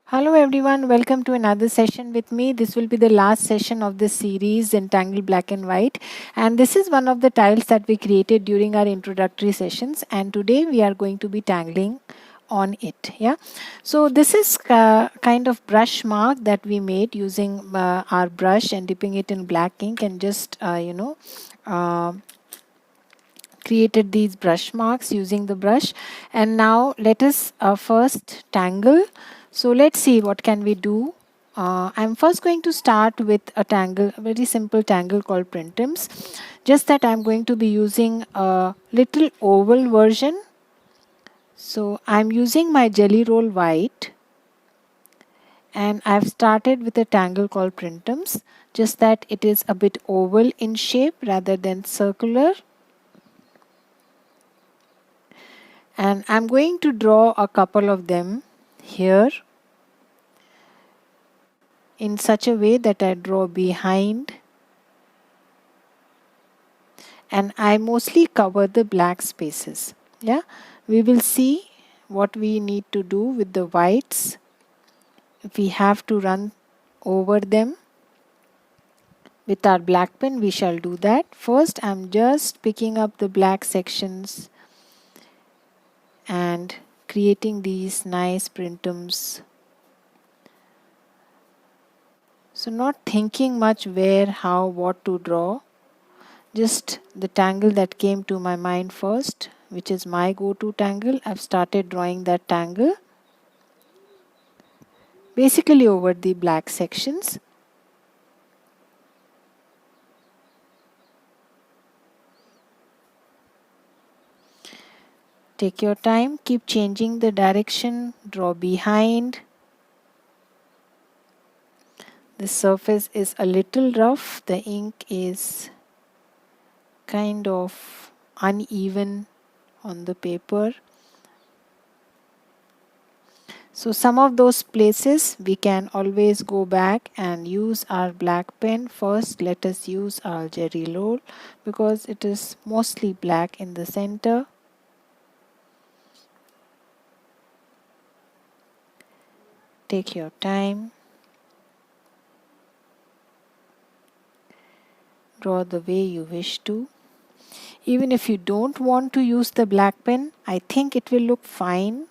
Hello everyone, welcome to another session with me. This will be the last session of this series, Zentangle Black and White. And this is one of the tiles that we created during our introductory sessions. And today we are going to be tangling on it. Yeah. So this is kind of brush mark that we made using our brush and dipping it in black ink and just, uh, created these brush marks using the brush. And now let us first tangle. So let's see what can we do. I'm first going to start with a tangle, a very simple tangle called Printemps. Just that I'm going to be using a little oval version. So I'm using my jelly roll white and I've started with a tangle called Printemps. Just that it is a bit oval in shape rather than circular. And I'm going to draw a couple of them here in such a way that I draw behind and I mostly cover the black spaces. Yeah, we will see what we need to do with the whites. If we have to run over them with our black pen, we shall do that. First, I'm just picking up the black sections and creating these nice Printemps. So not thinking much where, how, what to draw. Just the tangle that came to my mind first, which is my go-to tangle. I've started drawing that tangle basically over the black sections. Take your time, keep changing the direction, draw behind. The surface is a little rough, the ink is kind of uneven on the paper. So some of those places we can always go back and use our black pen. First let us use our jelly roll because it is mostly black in the center. Take your time. Draw the way you wish to. Even if you don't want to use the black pen, I think it will look fine.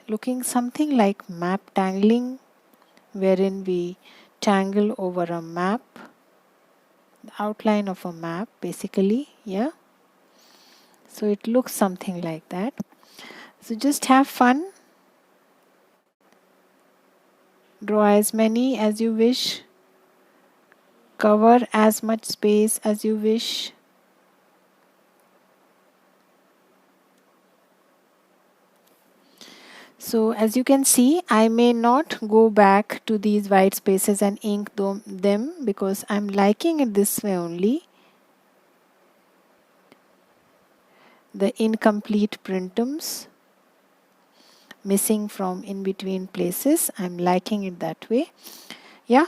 Looking something like map tangling, wherein we tangle over a map, the outline of a map basically, yeah. So it looks something like that. So just have fun. Draw as many as you wish. Cover as much space as you wish. So as you can see, I may not go back to these white spaces and ink them because I'm liking it this way only. The incomplete Printemps missing from in between places, I'm liking it that way. Yeah,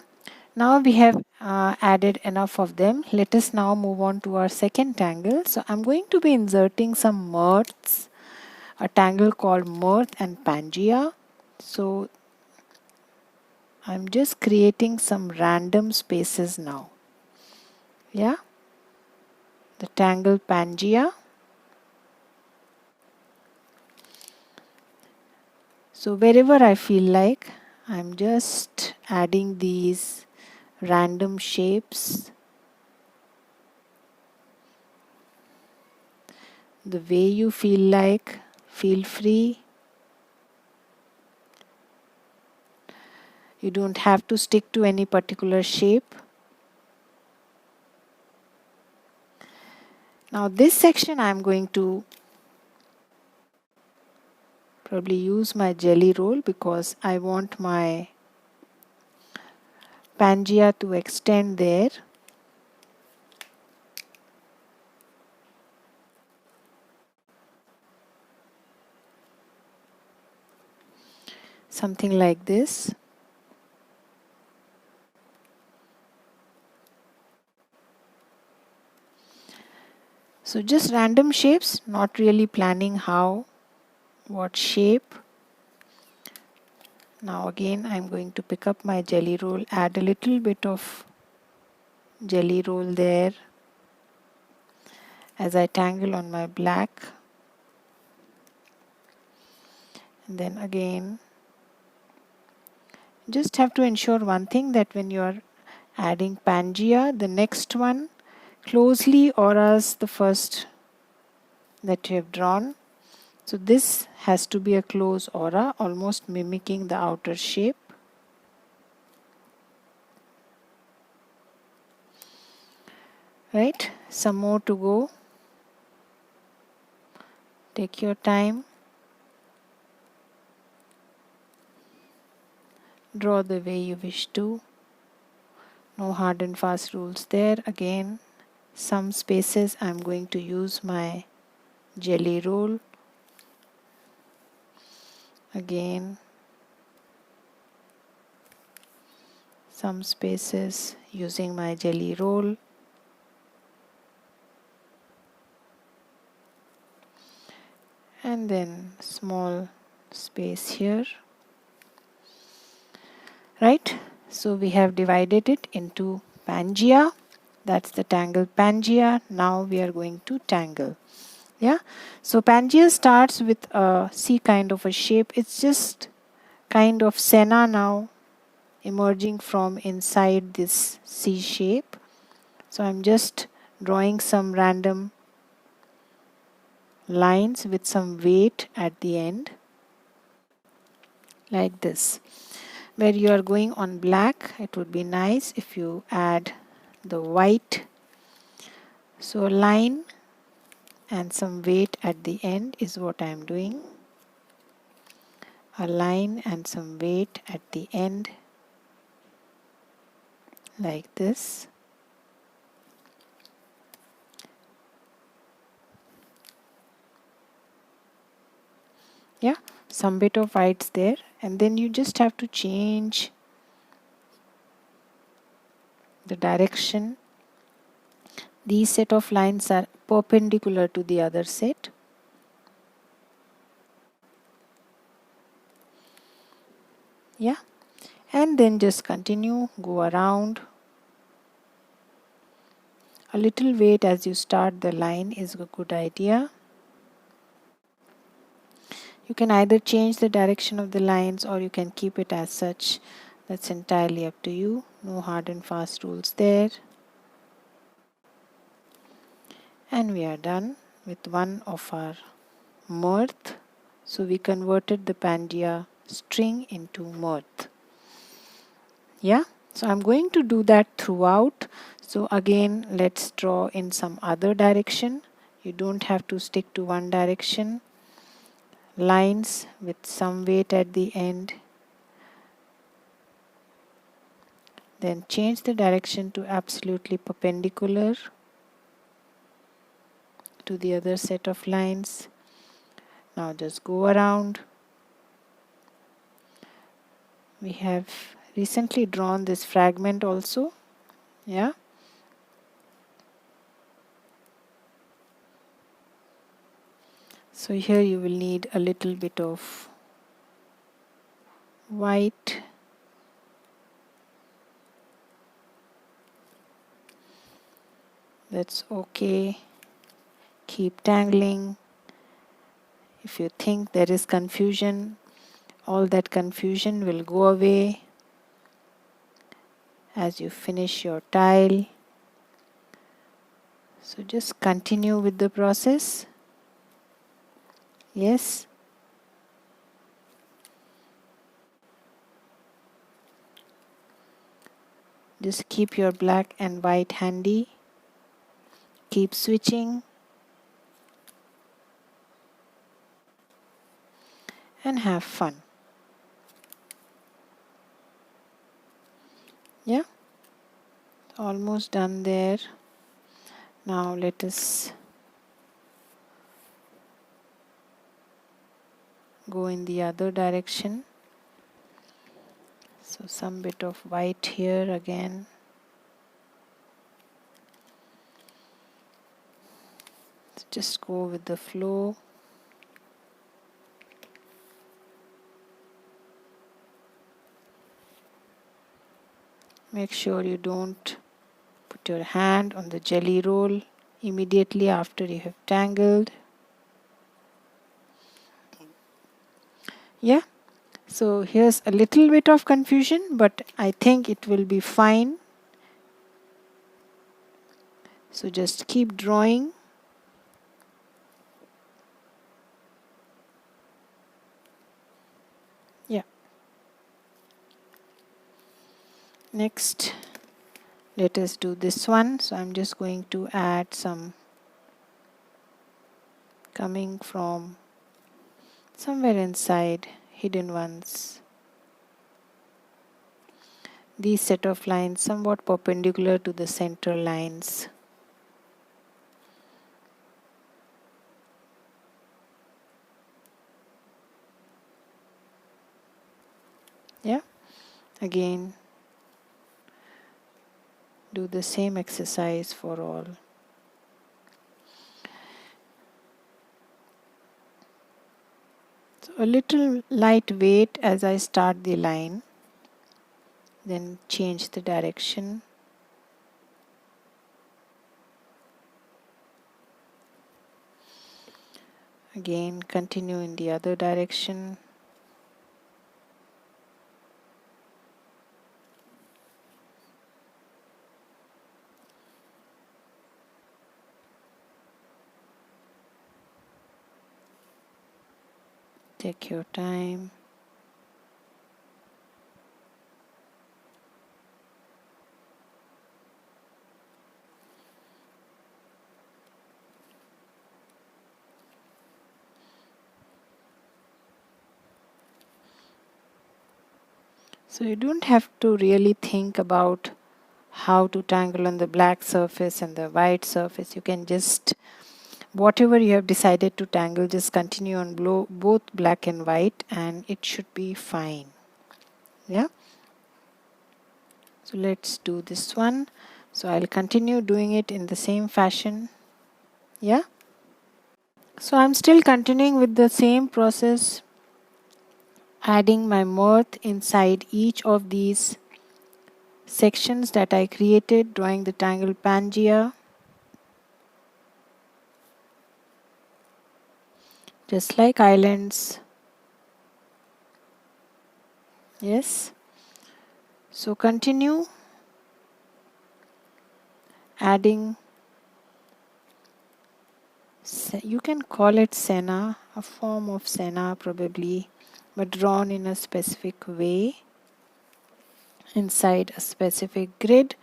now we have added enough of them. Let us now move on to our second tangle. So I'm going to be inserting some mirths, a tangle called Mirth and Pangea. So I'm just creating some random spaces now. Yeah, the tangle Pangea. So wherever I feel like, I'm just adding these random shapes the way you feel like. Feel free. You don't have to stick to any particular shape. Now this section I'm going to probably use my jelly roll because I want my Pangea to extend there. Something like this. So just random shapes, not really planning how, what shape. Now again I'm going to pick up my jelly roll, add a little bit of jelly roll there as I tangle on my black, and then again just have to ensure one thing, that when you are adding Pangea, the next one closely auras the first that you have drawn. So this has to be a close aura, almost mimicking the outer shape. Right, some more to go. Take your time. Draw the way you wish to. No hard and fast rules there. Again, some spaces I'm going to use my jelly roll. Again, some spaces using my jelly roll. And then small space here. Right, so we have divided it into Pangea. That's the tangle Pangea. Now we are going to tangle. Yeah, so Pangea starts with a C kind of a shape. It's just kind of Sena now emerging from inside this C shape. So I'm just drawing some random lines with some weight at the end, like this. Where you are going on black, it would be nice if you add the white. So line and some weight at the end is what I am doing. A line and some weight at the end, like this. Yeah, some bit of whites there, and then you just have to change the direction. These set of lines are perpendicular to the other set. Yeah, and then just continue, go around. A little weight as you start the line is a good idea. You can either change the direction of the lines or you can keep it as such. That's entirely up to you. No hard and fast rules there. And we are done with one of our mirth. So we converted the Pangea string into mirth. Yeah, so I'm going to do that throughout. So again, let's draw in some other direction. You don't have to stick to one direction. Lines with some weight at the end. Then change the direction to absolutely perpendicular to the other set of lines. Now just go around. We have recently drawn this fragment also. Yeah. So here you will need a little bit of white. That's okay. Keep tangling. If you think there is confusion, all that confusion will go away as you finish your tile. So just continue with the process. Yes. Just keep your black and white handy. Keep switching. And have fun. Yeah. Almost done there. Now let us go in the other direction. So some bit of white here again. Just go with the flow. 。 . 。 . 。 . . . . . . . . . . . . . . . . . . . . . . . . . . . . . . . . . . . . . . . . . . . . . . . . 。Make sure you don't put your hand on the jelly roll immediately after you have tangled. Yeah, so here's a little bit of confusion, but I think it will be fine. So just keep drawing. Yeah. Next, let us do this one. So I'm just going to add some coming from somewhere inside, hidden ones. These set of lines somewhat perpendicular to the center lines. Yeah, again do the same exercise for all. So a little lightweight as I start the line, then change the direction. Again continue in the other direction. Take your time. So you don't have to really think about how to tangle on the black surface and the white surface. You can just, whatever you have decided to tangle, just continue on both black and white and it should be fine. Yeah. So let's do this one. So I'll continue doing it in the same fashion. Yeah. So I'm still continuing with the same process, adding my mirth inside each of these sections that I created, drawing the tangle Pangea. Just like islands. Yes. So continue adding, you can call it senna, a form of senna probably, but drawn in a specific way inside a specific grid.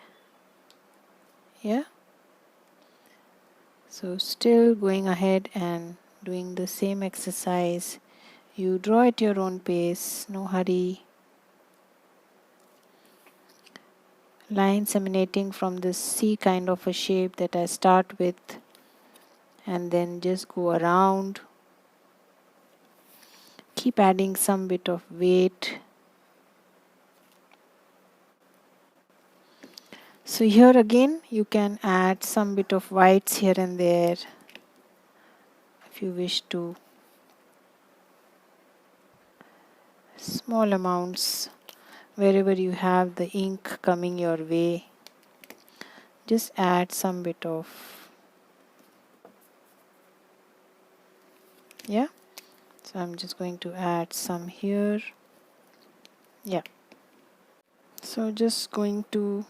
Yeah. So still going ahead and doing the same exercise. You draw at your own pace, no hurry. Lines emanating from this C kind of a shape that I start with and then just go around. Keep adding some bit of weight. So here again you can add some bit of whites here and there if you wish to. Small amounts wherever you have the ink coming your way. Just add some bit of, yeah. So I'm just going to add some here. Yeah. So just going to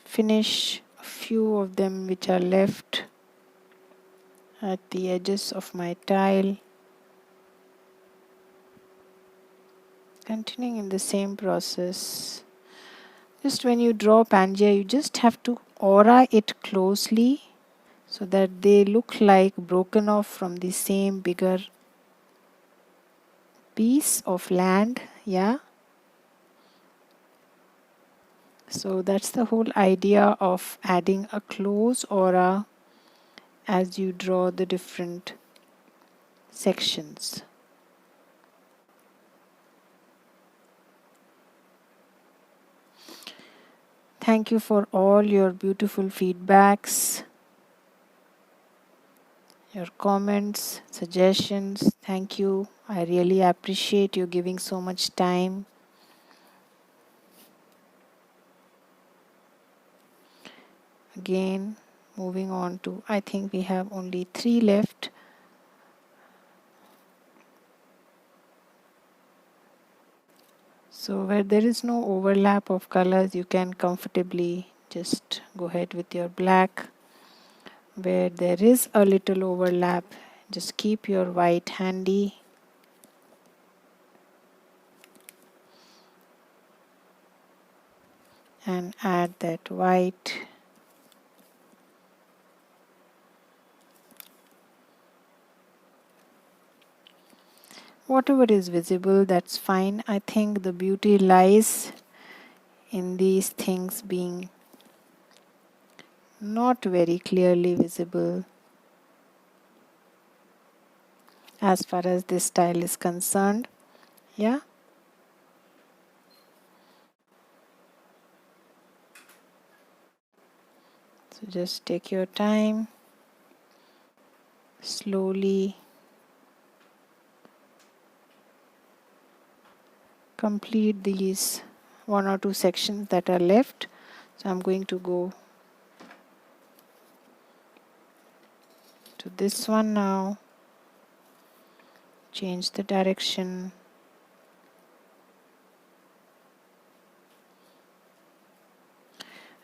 finish a few of them which are left at the edges of my tile. Continuing in the same process. Just when you draw Pangea, you just have to aura it closely so that they look like broken off from the same bigger piece of land. Yeah. So that's the whole idea of adding a close aura as you draw the different sections. Thank you for all your beautiful feedbacks, your comments, suggestions. Thank you. I really appreciate you giving so much time. Again, moving on to, I think we have only 3 left. So where there is no overlap of colors, you can comfortably just go ahead with your black. Where there is a little overlap, just keep your white handy. And add that white. Whatever is visible, that's fine. I think the beauty lies in these things being not very clearly visible as far as this style is concerned. Yeah. So just take your time, slowly complete these 1 or 2 sections that are left. So I'm going to go to this one now, change the direction.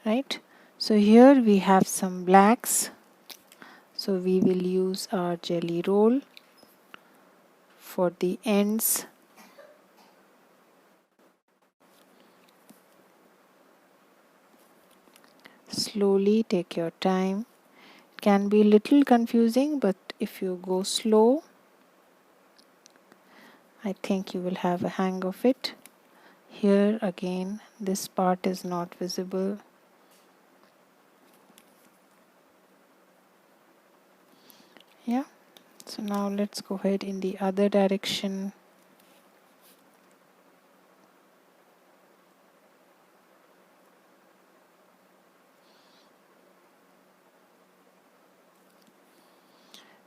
Right, so here we have some blacks, so we will use our jelly roll for the ends. Slowly take your time. It can be a little confusing, but if you go slow, I think you will have a hang of it. Here again, this part is not visible. Yeah, so now let's go ahead in the other direction.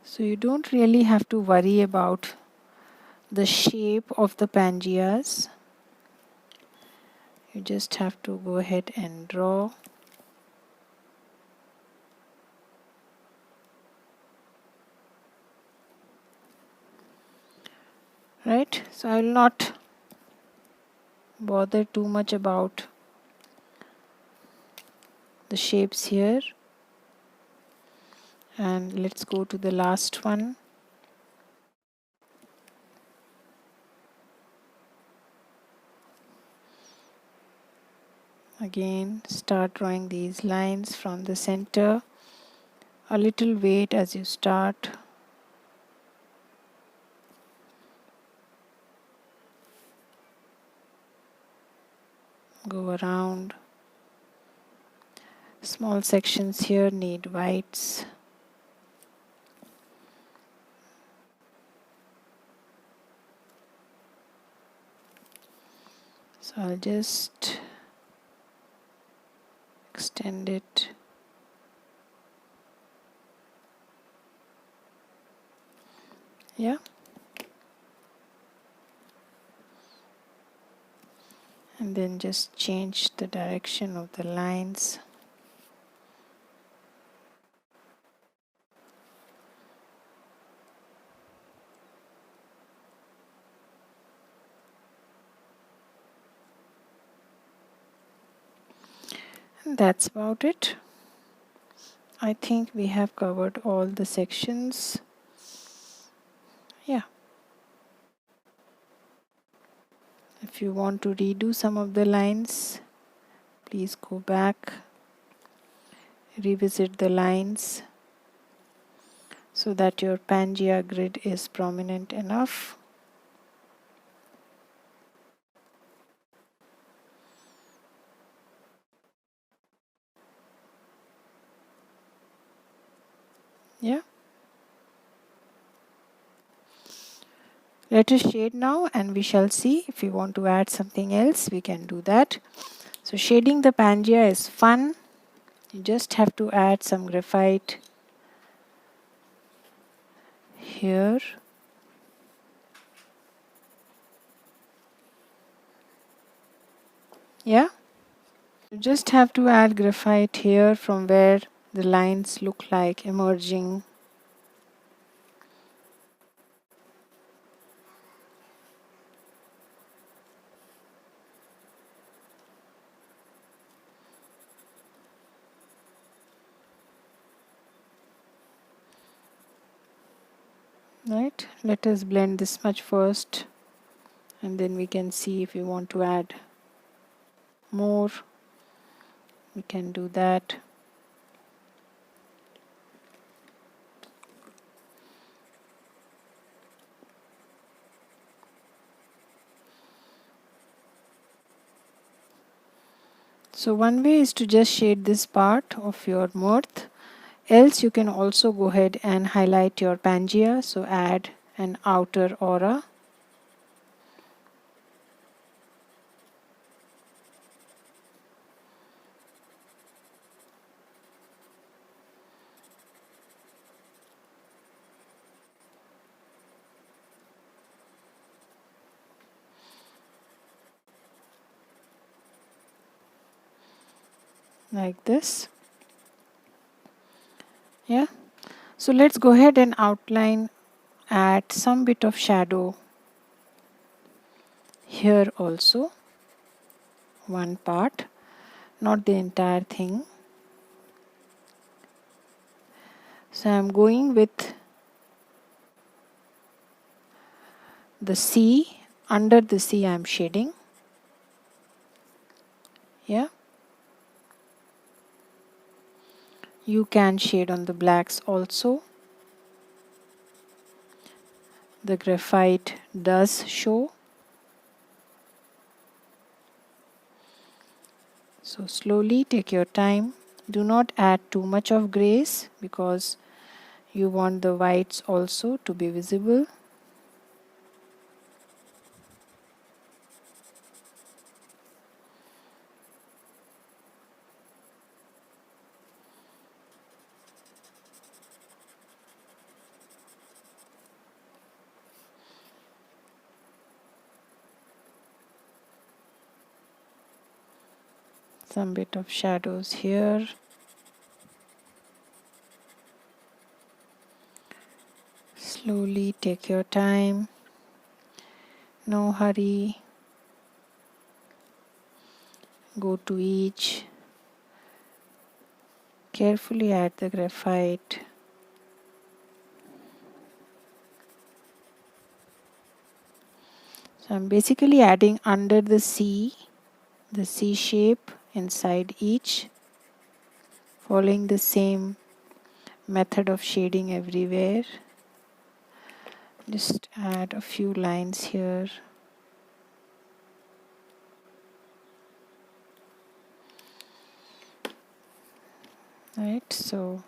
So you don't really have to worry about the shape of the Pangeas. You just have to go ahead and draw. Right, so I will not bother too much about the shapes here. And let's go to the last one. Again, start drawing these lines from the center. A little weight as you start. Go around. Small sections here need whites. So I'll just extend it. Yeah. And then just change the direction of the lines. And that's about it. I think we have covered all the sections. Yeah. If you want to redo some of the lines, please go back, revisit the lines so that your Pangea grid is prominent enough. Yeah. Let us shade now and we shall see. If we want to add something else, we can do that. So shading the Pangea is fun. You just have to add some graphite here. Yeah. You just have to add graphite here from where the lines look like emerging. Right, let us blend this much first, and then we can see if we want to add more, we can do that. So one way is to just shade this part of your mirth, else you can also go ahead and highlight your Pangea, so add an outer aura. Like this. Yeah, so let's go ahead and outline, add some bit of shadow here also, one part, not the entire thing. So I'm going with the sea, under the sea I'm shading. Yeah, you can shade on the blacks also. The graphite does show. So slowly take your time. Do not add too much of grays because you want the whites also to be visible. Some bit of shadows here. Slowly take your time. No hurry. Go to each. Carefully add the graphite. So I'm basically adding under the C shape inside each, following the same method of shading everywhere. Just add a few lines here. Right, so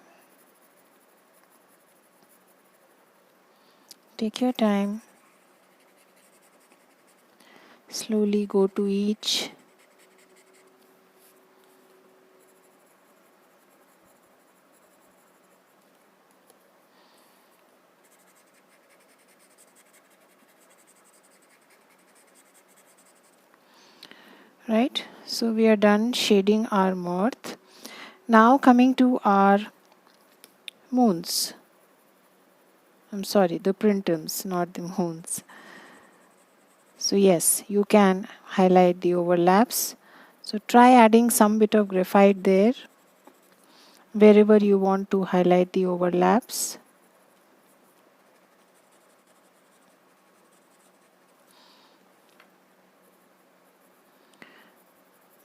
take your time. Slowly go to each. Right, so we are done shading our mirth. Now coming to our moons. I'm sorry, the printums, not the moons. So yes, you can highlight the overlaps. So try adding some bit of graphite there wherever you want to highlight the overlaps.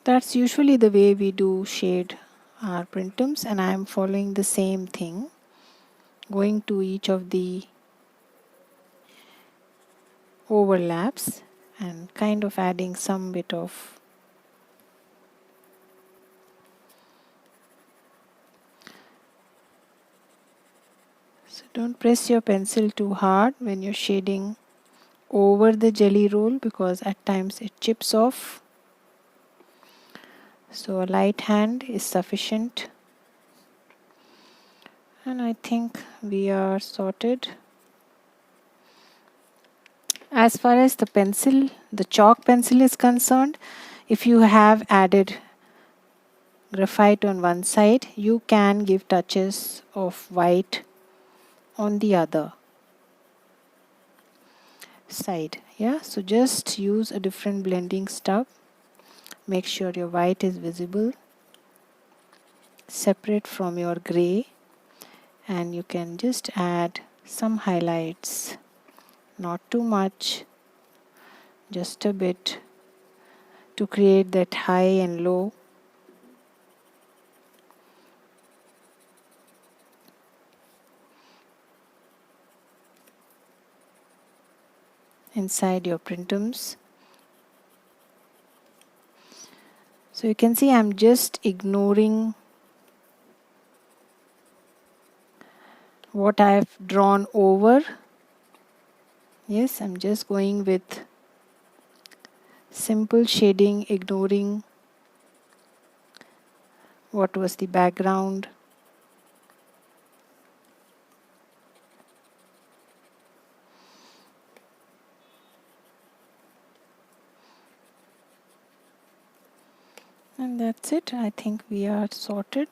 That's usually the way we do shade our printums, and I am following the same thing, going to each of the overlaps and kind of adding some bit of so don't press your pencil too hard when you're shading over the jelly roll because at times it chips off. So a light hand is sufficient, and I think we are sorted. As far as the chalk pencil is concerned, if you have added graphite on one side, you can give touches of white on the other side. Yeah, so just use a different blending stuff. Make sure your white is visible, separate from your gray, and you can just add some highlights, not too much, just a bit, to create that high and low. Inside your printums. So you can see I'm just ignoring what I've drawn over. Yes, I'm just going with simple shading, ignoring what was the background. And that's it. I think we are sorted.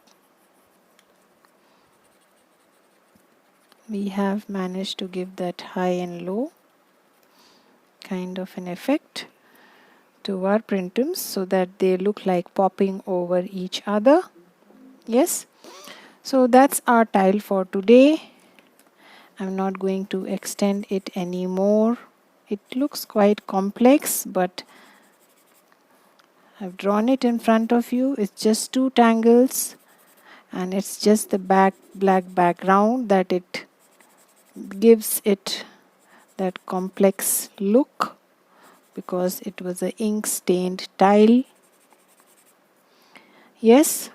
We have managed to give that high and low kind of an effect to our printums so that they look like popping over each other. Yes. So that's our tile for today. I'm not going to extend it anymore. It looks quite complex, but I've drawn it in front of you. It's just two tangles, and it's just the black background that it gives it that complex look, because it was an ink stained tile. Yes.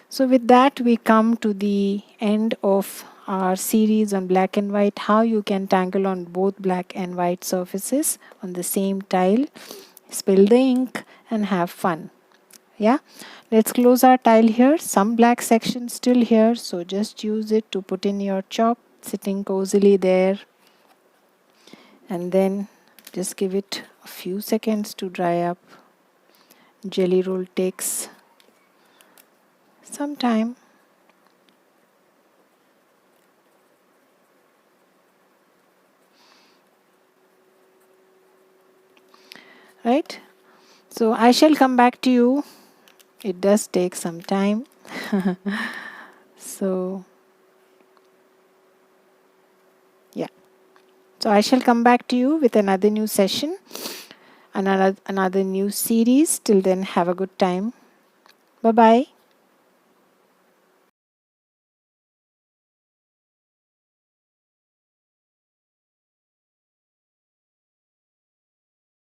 So with that, we come to the end of our series on black and white, how you can tangle on both black and white surfaces on the same tile, spill the ink and have fun. Yeah, let's close our tile here. Some black section still here, so just use it to put in your chalk, sitting cozily there, and then just give it a few seconds to dry up. Jelly roll takes some time. Right, so I shall come back to you. It does take some time. So yeah, so I shall come back to you with another new session, another new series. Till then, have a good time. Bye bye.